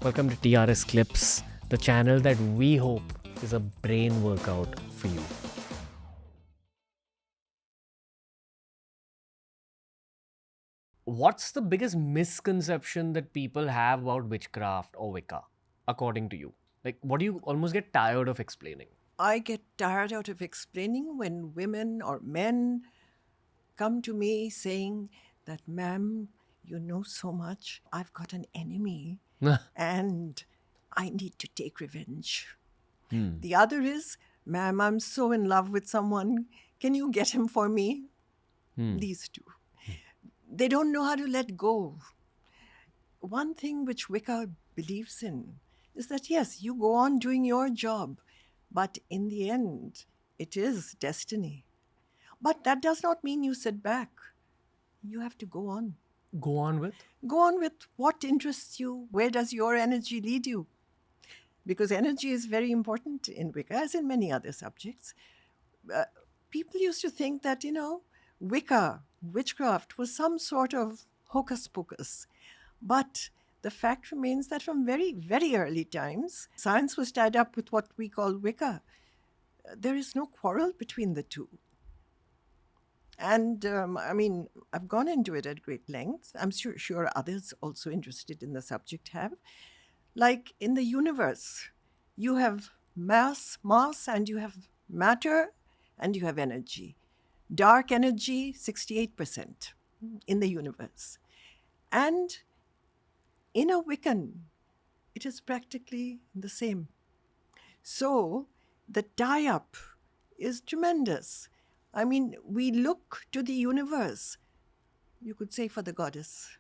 Welcome to TRS Clips, the channel that we hope is a brain workout for you. What's the biggest misconception that people have about witchcraft or Wicca, according to you? Like, what do you almost get tired of explaining? I get tired out of explaining when women or men come to me saying that, ma'am, you know so much. I've got an enemy and I need to take revenge. The other is, ma'am, I'm so in love with someone. Can you get him for me? These two. They don't know how to let go. One thing which Wicca believes in is that, yes, you go on doing your job, but in the end, it is destiny. But that does not mean you sit back. You have to go on. Go on with? Go on with what interests you. Where does your energy lead you? Because energy is very important in Wicca, as in many other subjects. People used to think that, Wicca, witchcraft, was some sort of hocus pocus. But the fact remains that from very, very early times, science was tied up with what we call Wicca. There is no quarrel between the two. And I've gone into it at great length. I'm sure others also interested in the subject have. Like in the universe, you have mass, and you have matter, and you have energy. Dark energy, 68% in the universe. And in a Wiccan, it is practically the same. So the tie-up is tremendous. I mean, we look to the universe, you could say, for the goddess.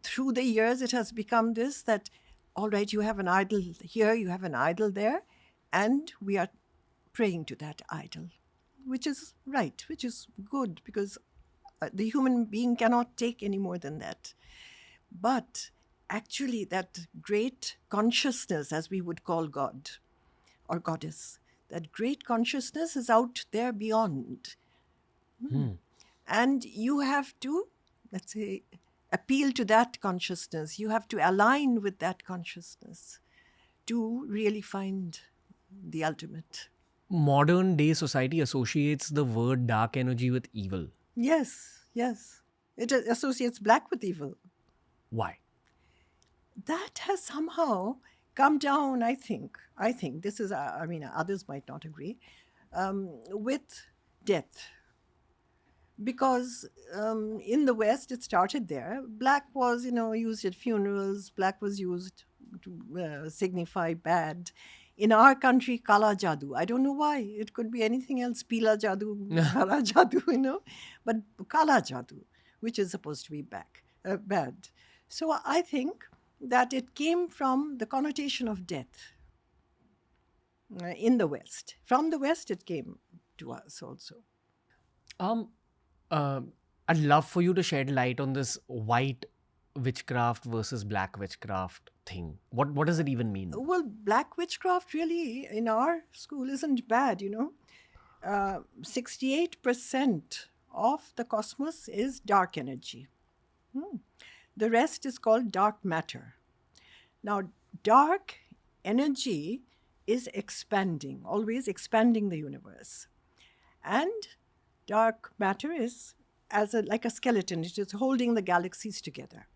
Through the years, it has become this that, all right, you have an idol here, you have an idol there, and we are praying to that idol, which is right, which is good, because the human being cannot take any more than that. But actually, that great consciousness, as we would call God or goddess, that great consciousness is out there beyond. And you have to, let's say, appeal to that consciousness. You have to align with that consciousness to really find the ultimate. Modern day society associates the word dark energy with evil. Yes, yes. It associates black with evil. Why? That has somehow come down, I think. This is, others might not agree, with death. Because in the West, it started there. Black was, used at funerals. Black was used to signify bad. In our country, Kala Jadoo. I don't know why. It could be anything else. Pila Jadoo, Hara Jadoo, But Kala Jadoo, which is supposed to be bad. So I think that it came from the connotation of death in the West. From the West, it came to us also. Um, uh, I'd love for you to shed light on this white witchcraft versus black witchcraft thing. What does it even mean? Well, black witchcraft really in our school isn't bad, 68% of the cosmos is dark energy. The rest is called dark matter. Now, dark energy is expanding, always expanding the universe. And dark matter is like a skeleton, it is holding the galaxies together.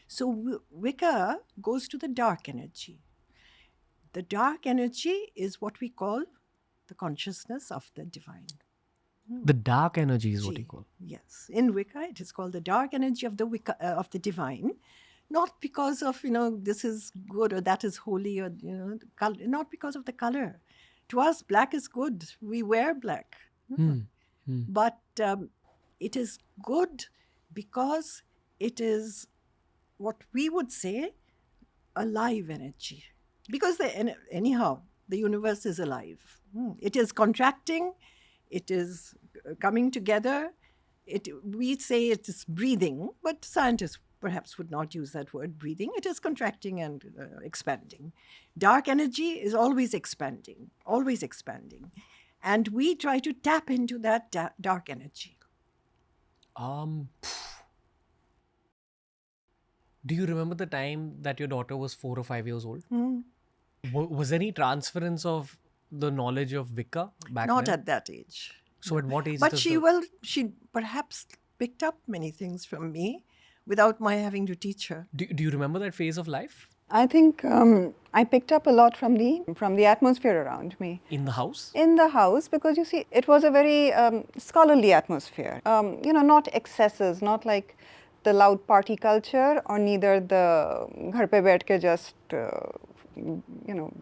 So Wicca goes to the dark energy. The dark energy is what we call the consciousness of the divine. The dark energy is what you call. Yes, in Wicca, it is called the dark energy of of the divine, not because of this is good or that is holy or not because of the color. To us, black is good. We wear black, but it is good because it is what we would say alive energy. Because anyhow, the universe is alive. It is contracting, it is coming together. We say it is breathing, but scientists perhaps would not use that word breathing. It is contracting and expanding. Dark energy is always expanding, always expanding. And we try to tap into that dark energy. Um, Do you remember the time that your daughter was 4 or 5 years old? Hmm. Was there any transference of the knowledge of Wicca back Not then? at that age. So at what age But does she, the... well, she perhaps picked up many things from me without my having to teach her. Do you remember that phase of life I think I picked up a lot from the atmosphere around me. in the house? In the house, because you see, it was a very scholarly atmosphere. Not excesses, not like the loud party culture, or neither the ghar pe baith ke just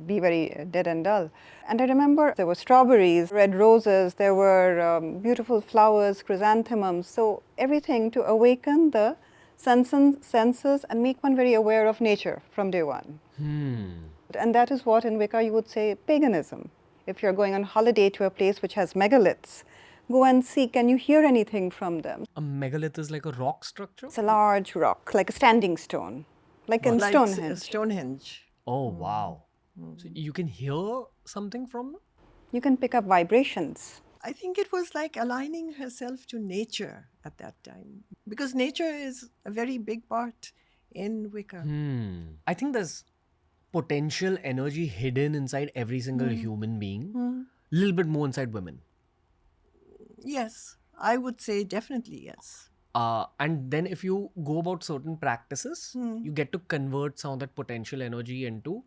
be very dead and dull. And I remember there were strawberries, red roses, there were beautiful flowers, chrysanthemums, so everything to awaken the senses and make one very aware of nature from day one. And that is what in Wicca you would say paganism. If you're going on holiday to a place which has megaliths, go and see, can you hear anything from them? A megalith is like a rock structure? It's a large rock, like a standing stone, like in Like Stonehenge. Stonehenge. Oh, wow. So you can hear something from them? You can pick up vibrations. I think it was like aligning herself to nature at that time, because nature is a very big part in Wicca. I think there's potential energy hidden inside every single human being. A little bit more inside women. Yes, I would say definitely yes. And then if you go about certain practices, you get to convert some of that potential energy into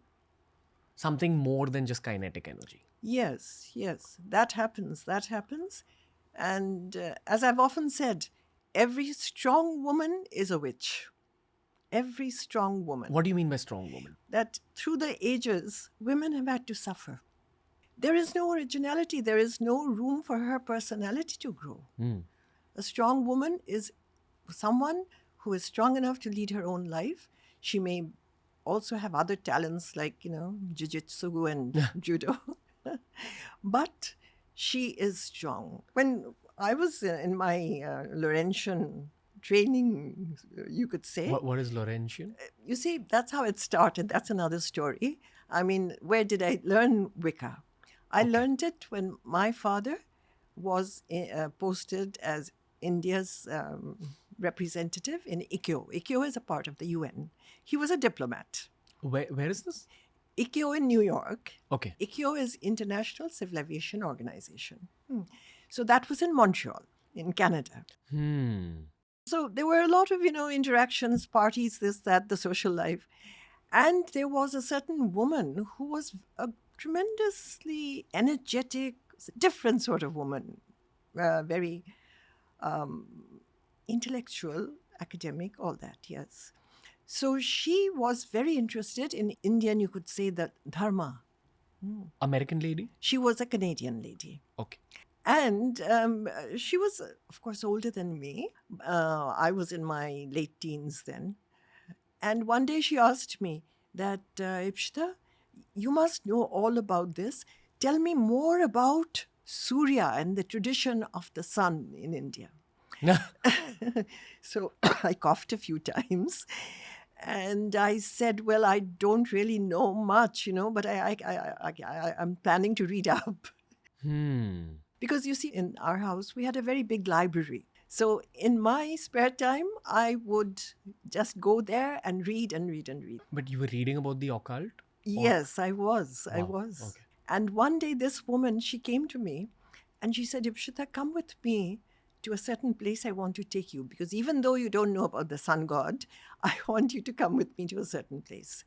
something more than just kinetic energy. Yes, that happens. And as I've often said, every strong woman is a witch. Every strong woman. What do you mean by strong woman? That through the ages, women have had to suffer. There is no originality. There is no room for her personality to grow. A strong woman is someone who is strong enough to lead her own life. She may also have other talents like, jiu-jitsu and judo. But she is strong. When I was in my Laurentian training, you could say. What is Laurentian? You see, that's how it started. That's another story. I mean, where did I learn Wicca? I learned it when my father was posted as India's representative in ICCO. ICCO is a part of the UN. He was a diplomat. Where is this? ICCO in New York. Okay. ICCO is International Civil Aviation Organization. So that was in Montreal, in Canada. So there were a lot of, interactions, parties, this, that, the social life. And there was a certain woman who was a tremendously energetic, different sort of woman, very intellectual, academic, all that, yes. So she was very interested in Indian, you could say, the dharma. American lady? She was a Canadian lady. Okay. And she was, of course, older than me. I was in my late teens then. And one day she asked me that, Ipsita, you must know all about this. Tell me more about Surya and the tradition of the sun in India. So I coughed a few times. And I said, well, I don't really know much, but I'm planning to read up. Because you see, in our house, we had a very big library. So in my spare time, I would just go there and read and read and read. But you were reading about the occult? Yes, I was. I Wow, was. okay. And one day, this woman, she came to me and she said, Ipsita, come with me to a certain place I want to take you. Because even though you don't know about the sun god, I want you to come with me to a certain place.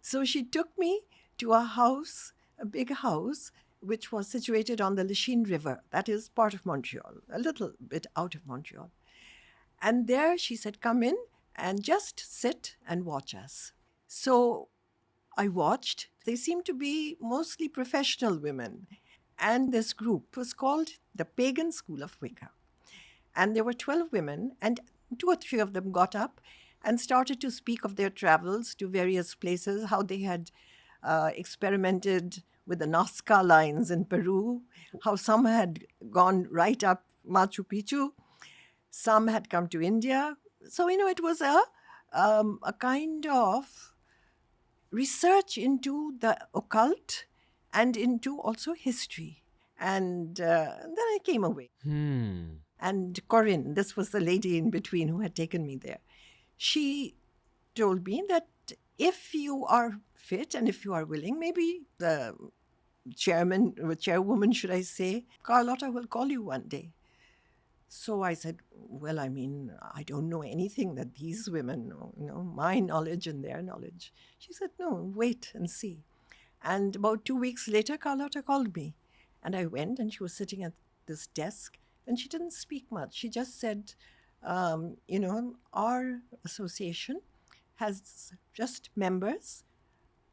So she took me to a house, a big house, which was situated on the Lachine River. That is part of Montreal, a little bit out of Montreal. And there she said, come in and just sit and watch us. So I watched. They seemed to be mostly professional women. And this group was called the Pagan School of Wicca. And there were 12 women, and 2 or 3 of them got up and started to speak of their travels to various places, how they had experimented with the Nazca lines in Peru, how some had gone right up Machu Picchu, some had come to India. So, it was a kind of research into the occult and into also history. And then I came away. And Corinne, this was the lady in between who had taken me there, she told me that if you are fit and if you are willing, maybe the chairwoman, should I say, Carlotta will call you one day. So I said, well, I mean, I don't know anything that these women know, my knowledge and their knowledge. She said, no, wait and see. And about 2 weeks later, Carlotta called me. And I went, and she was sitting at this desk, and she didn't speak much. She just said, our association has just members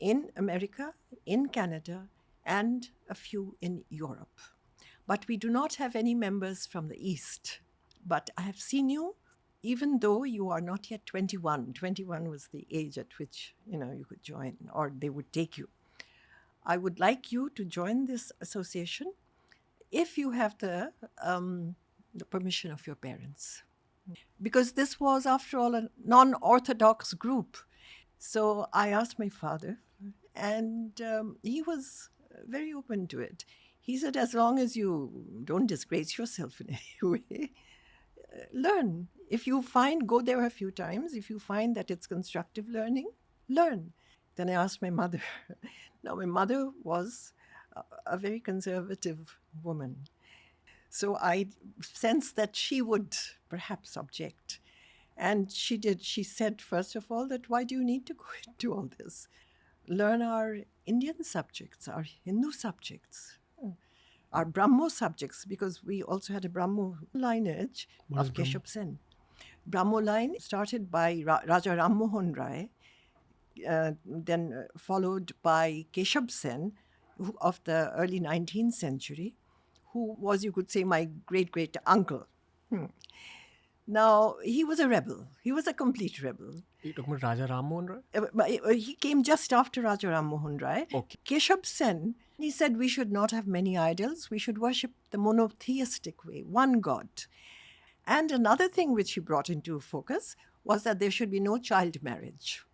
in America, in Canada, and a few in Europe. But we do not have any members from the East. But I have seen you, even though you are not yet 21. 21 was the age at which, you could join, or they would take you. I would like you to join this association if you have the permission of your parents. Because this was, after all, a non-orthodox group. So I asked my father, and he was very open to it. He said, as long as you don't disgrace yourself in any way, learn. If you go there a few times. If you find that it's constructive learning, learn. Then I asked my mother. Now, my mother was a very conservative woman. So I sensed that she would perhaps object. And she did. She said, first of all, that why do you need to go into all this? Learn our Indian subjects, our Hindu subjects, our Brahmo subjects, because we also had a Brahmo lineage of Keshav Sen. Brahmo line started by Raja Ram Mohan Rai, then followed by Keshav Sen of the early 19th century, who was, you could say, my great-great uncle. Now, he was a rebel. He was a complete rebel. You're talking about Raja Ram Mohan Rai? He came just after Raja Ram Mohan Rai. Okay. Keshav Sen, he said we should not have many idols. We should worship the monotheistic way, one God. And another thing which he brought into focus was that there should be no child marriage.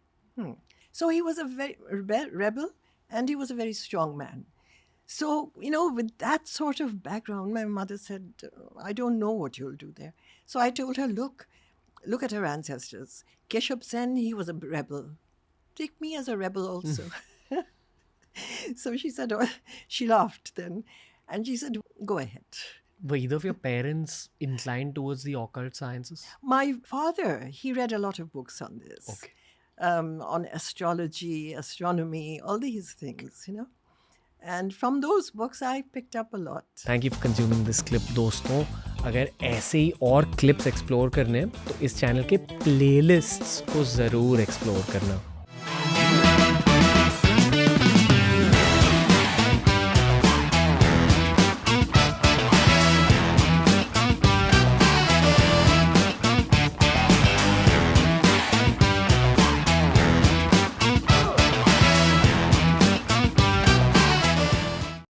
So he was a very rebel, and he was a very strong man. So, with that sort of background, my mother said, I don't know what you'll do there. So I told her, look at her ancestors. Keshav Sen, he was a rebel. Take me as a rebel also. So she said, she laughed then. And she said, go ahead. Were either of your parents inclined towards the occult sciences? My father, he read a lot of books on this. Okay. On astrology, astronomy, all these things, And from those books, I picked up a lot. Thank you for consuming this clip, दोस्तों. अगर ऐसे ही और clips explore करने हैं तो इस channel के playlists को ज़रूर explore करना.